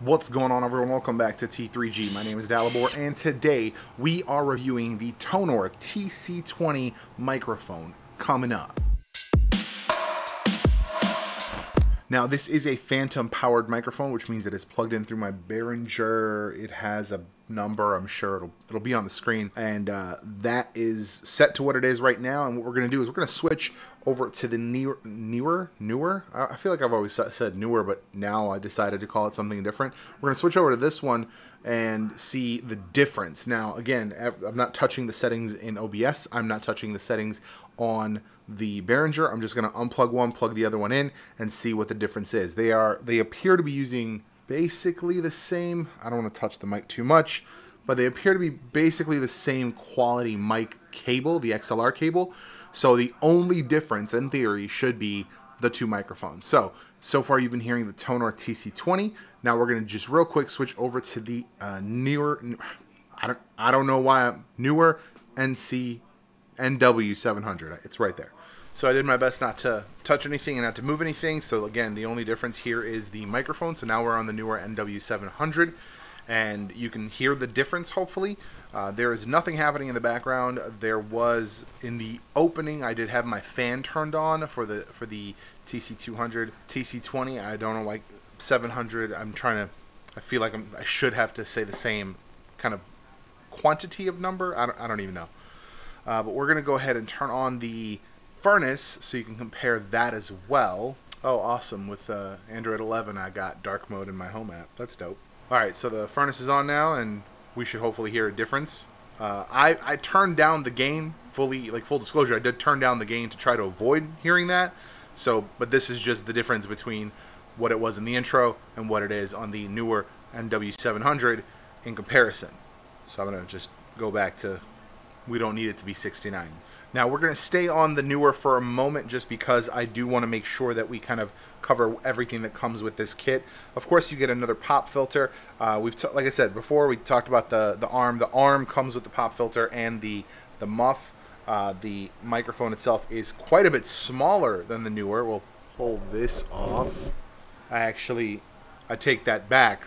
What's going on, everyone? Welcome back to T3G. My name is Dalibor, and today we are reviewing the Tonor TC20 microphone coming up. Now, this is a phantom-powered microphone, which means it is plugged in through my Behringer. It has a number. I'm sure it'll be on the screen, and that is set to what it is right now. And what we're going to do is we're going to switch over to the newer. I feel like I've always said newer, but now I decided to call it something different. We're going to switch over to this one and see the difference. Now, again, I'm not touching the settings in OBS. I'm not touching the settings on the Behringer. I'm just going to unplug one, plug the other one in, and see what the difference is. They appear to be using basically the same. I don't want to touch the mic too much, but they appear to be basically the same quality mic cable, the XLR cable. So the only difference, in theory, should be the two microphones. So far you've been hearing the Tonor TC20. Now we're going to just real quick switch over to the newer, I don't know why, newer NW700. It's right there. So I did my best not to touch anything and not to move anything. So again, the only difference here is the microphone. So now we're on the newer NW700, and you can hear the difference, hopefully. There is nothing happening in the background. There was, in the opening, I did have my fan turned on for the TC200. TC20, I don't know, like 700. I feel like I should have to say the same kind of quantity of number. I don't even know. But we're going to go ahead and turn on the furnace so you can compare that as well. Oh, awesome. With Android 11, I got dark mode in my home app. That's dope. Alright, so the furnace is on now, and we should hopefully hear a difference. I turned down the gain fully, like full disclosure, I did turn down the gain to try to avoid hearing that. But this is just the difference between what it was in the intro and what it is on the newer NW700 in comparison. So I'm going to just go back to, we don't need it to be 69. Now we're going to stay on the newer for a moment just because I do want to make sure that we kind of cover everything that comes with this kit. Of course, you get another pop filter. Like I said before, we talked about the arm. The arm comes with the pop filter and the muff. The microphone itself is quite a bit smaller than the newer. We'll pull this off. I take that back.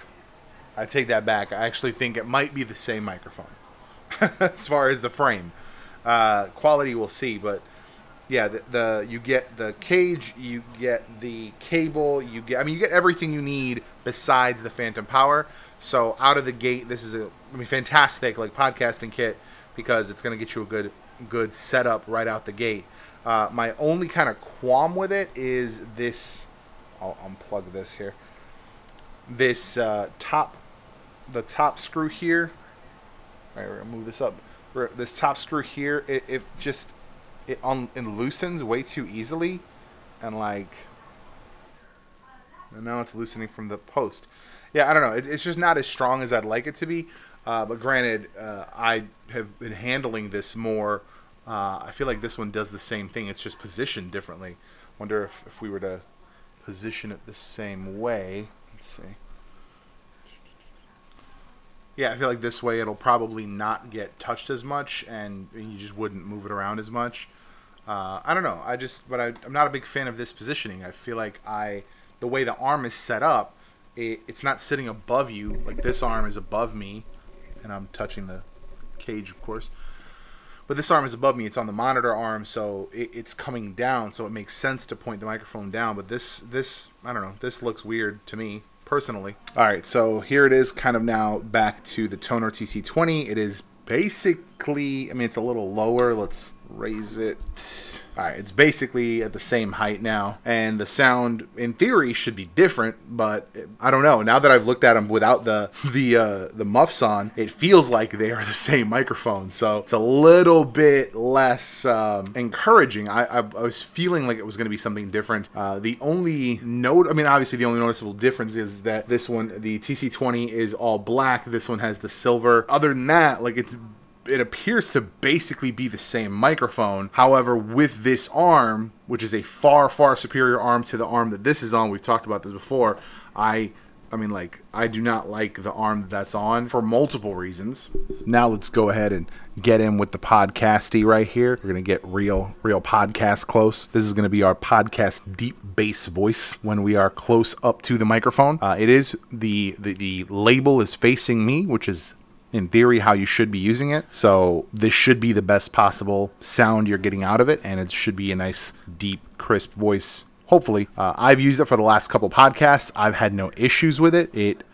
I actually think it might be the same microphone as far as the frame. Quality we'll see, but yeah, you get the cage, you get the cable, you get everything you need besides the phantom power. So out of the gate, this is a fantastic like podcasting kit because it's going to get you a good setup right out the gate. My only kind of qualm with it is this. I'll unplug this here. This the top screw here. All right, we're gonna move this up. This top screw here, it loosens way too easily, and now it's loosening from the post. Yeah, I don't know. It's just not as strong as I'd like it to be. But granted, I have been handling this more. I feel like this one does the same thing. It's just positioned differently. Wonder if we were to position it the same way. Let's see. Yeah, I feel like this way it'll probably not get touched as much, and you just wouldn't move it around as much. I don't know. I'm not a big fan of this positioning. I feel like the way the arm is set up, it's not sitting above you. Like this arm is above me, and I'm touching the cage, of course. But this arm is above me. It's on the monitor arm, so it's coming down. So it makes sense to point the microphone down. But this I don't know. This looks weird to me personally. All right, so here it is, kind of now back to the Tonor TC20. It is basically, it's a little lower. Let's raise it. All right, it's basically at the same height now, and the sound in theory should be different, but I don't know. Now that I've looked at them without the muffs on, it feels like they are the same microphone, so it's a little bit less encouraging. I was feeling like it was going to be something different. The only obviously the only noticeable difference is that this one, the TC20, is all black. This one has the silver. Other than that, like it appears to basically be the same microphone. However, with this arm, which is a far, far superior arm to the arm that this is on, we've talked about this before, I I mean, like, I do not like the arm that's on for multiple reasons. Now let's go ahead and get in with the podcasty right here. We're going to get real podcast close. This is going to be our podcast deep bass voice when we are close up to the microphone. It is the label is facing me, which is in theory how you should be using it. So this should be the best possible sound you're getting out of it, and it should be a nice, deep, crisp voice. Hopefully. I've used it for the last couple podcasts. I've had no issues with it. It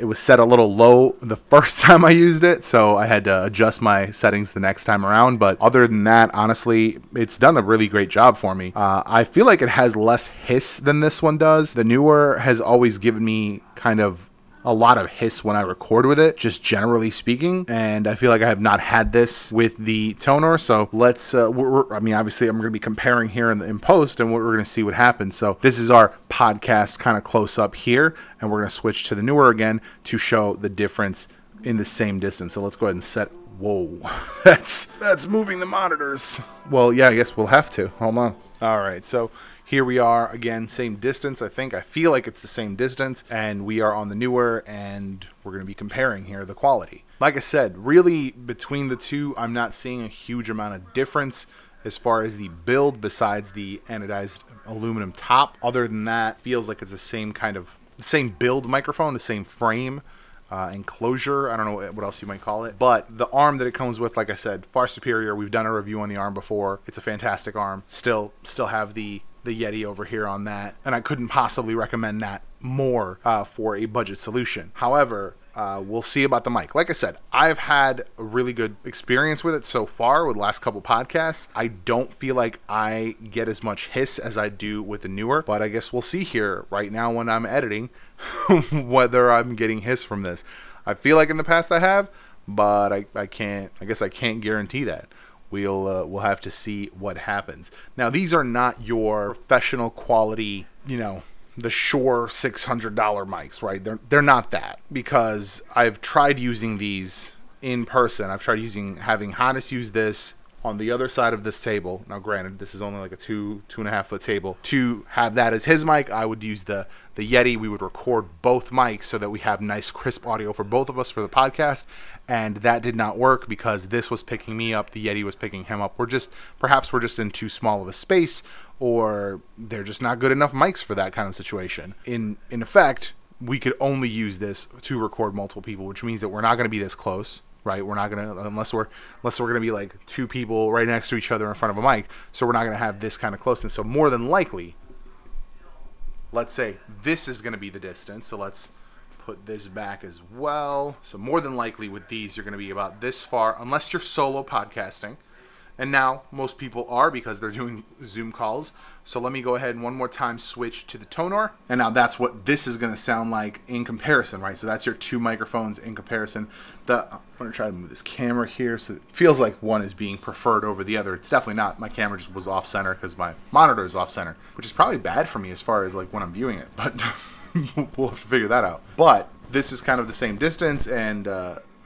was set a little low the first time I used it, so I had to adjust my settings the next time around. But other than that, honestly, it's done a really great job for me. I feel like it has less hiss than this one does. The newer has always given me kind of a lot of hiss when I record with it, just generally speaking, and I feel like I have not had this with the Tonor. So let's I mean, obviously I'm going to be comparing here in post, and we're going to see what happens. So this is our podcast kind of close up here, and we're going to switch to the newer again to show the difference in the same distance. So let's go ahead and set. Whoa, that's moving the monitors. Well, yeah, I guess we'll have to. Hold on. All right, so here we are again, same distance. I feel like it's the same distance, and we are on the newer, and we're going to be comparing here the quality. Like I said, really between the two, I'm not seeing a huge amount of difference as far as the build besides the anodized aluminum top. Other than that, feels like it's the same build microphone, the same frame. Enclosure, I don't know what else you might call it, but the arm that it comes with, like I said, far superior. We've done a review on the arm before. It's a fantastic arm. Still have the Yeti over here on that, and I couldn't possibly recommend that more for a budget solution. However, we'll see about the mic. Like I said, I've had a really good experience with it so far with the last couple podcasts. I don't feel like I get as much hiss as I do with the newer, but I guess we'll see here right now when I'm editing whether I'm getting hiss from this. I feel like in the past I have, but I guess I can't guarantee that. We'll have to see what happens. Now, these are not your professional quality, you know, the Shure $600 mics, right? They're not that, because I've tried using these in person. I've tried having Hannes use this on the other side of this table. Now, granted, this is only like a 2.5 foot table. To have that as his mic, I would use the Yeti. We would record both mics so that we have nice crisp audio for both of us for the podcast, and that did not work because this was picking me up, the Yeti was picking him up. Perhaps we're just in too small of a space, or they're just not good enough mics for that kind of situation. In effect, we could only use this to record multiple people, which means that we're not going to be this close. Right, we're not gonna unless we're gonna be like two people right next to each other in front of a mic. So we're not gonna have this kind of closeness. So more than likely, let's say this is gonna be the distance. So let's put this back as well. So more than likely with these, you're gonna be about this far, unless you're solo podcasting. And now most people are, because they're doing Zoom calls. So let me go ahead and one more time switch to the Tonor. And now that's what this is going to sound like in comparison, right? So that's your two microphones in comparison. I'm going to try to move this camera here so it feels like one is being preferred over the other. It's definitely not. My camera just was off center because my monitor is off center, which is probably bad for me as far as like when I'm viewing it. But we'll have to figure that out. But this is kind of the same distance, and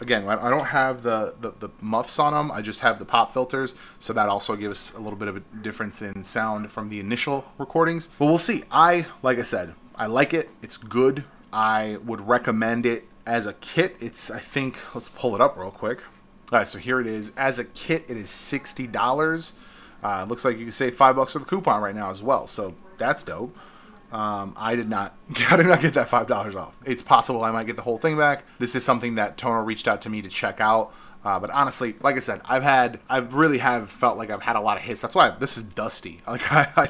again, I don't have the muffs on them. I just have the pop filters, so that also gives a little bit of a difference in sound from the initial recordings. But we'll see. Like I said, I like it. It's good. I would recommend it as a kit. I think, let's pull it up real quick. All right, so here it is. As a kit, it is $60. Looks like you can save $5 for the coupon right now as well, so that's dope. I did not get that $5 off. It's possible I might get the whole thing back. This is something that Tonor reached out to me to check out. But honestly, like I said, I really have felt like I've had a lot of hits. That's why this is dusty. Like I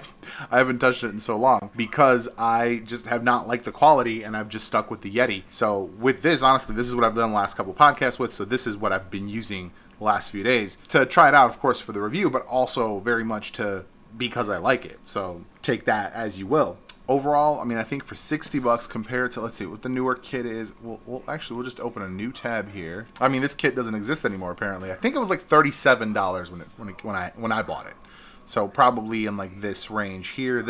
haven't touched it in so long, because I just have not liked the quality, and I've just stuck with the Yeti. So with this, honestly, this is what I've done the last couple podcasts with. So this is what I've been using the last few days to try it out, of course, for the review, but also very much because I like it. So take that as you will. Overall, I mean, I think for $60 compared to, let's see what the newer kit is. We'll just open a new tab here. I mean, this kit doesn't exist anymore apparently. I think it was like $37 when I bought it. So probably in like this range here.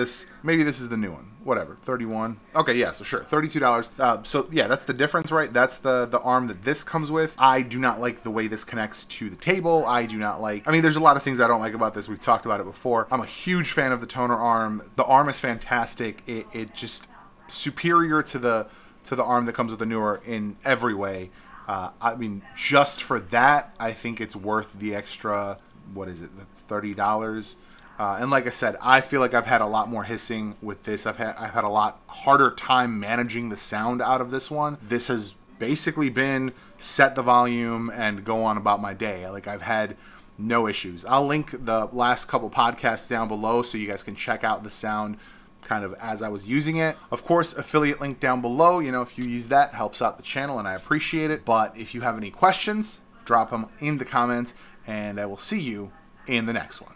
Maybe this is the new one. Whatever, 31. Okay, yeah, so sure, $32. So yeah, that's the difference, right? That's the arm that this comes with. I do not like the way this connects to the table. I mean, there's a lot of things I don't like about this. We've talked about it before. I'm a huge fan of the Tonor arm. The arm is fantastic. It just superior to to the arm that comes with the newer in every way. I mean, just for that, I think it's worth the extra, what is it, $30? And like I said, I feel like I've had a lot more hissing with this. I've had a lot harder time managing the sound out of this one. This has basically been set the volume and go on about my day. Like, I've had no issues. I'll link the last couple podcasts down below so you guys can check out the sound kind of as I was using it. Of course, affiliate link down below. You know, if you use that, helps out the channel and I appreciate it. But if you have any questions, drop them in the comments and I will see you in the next one.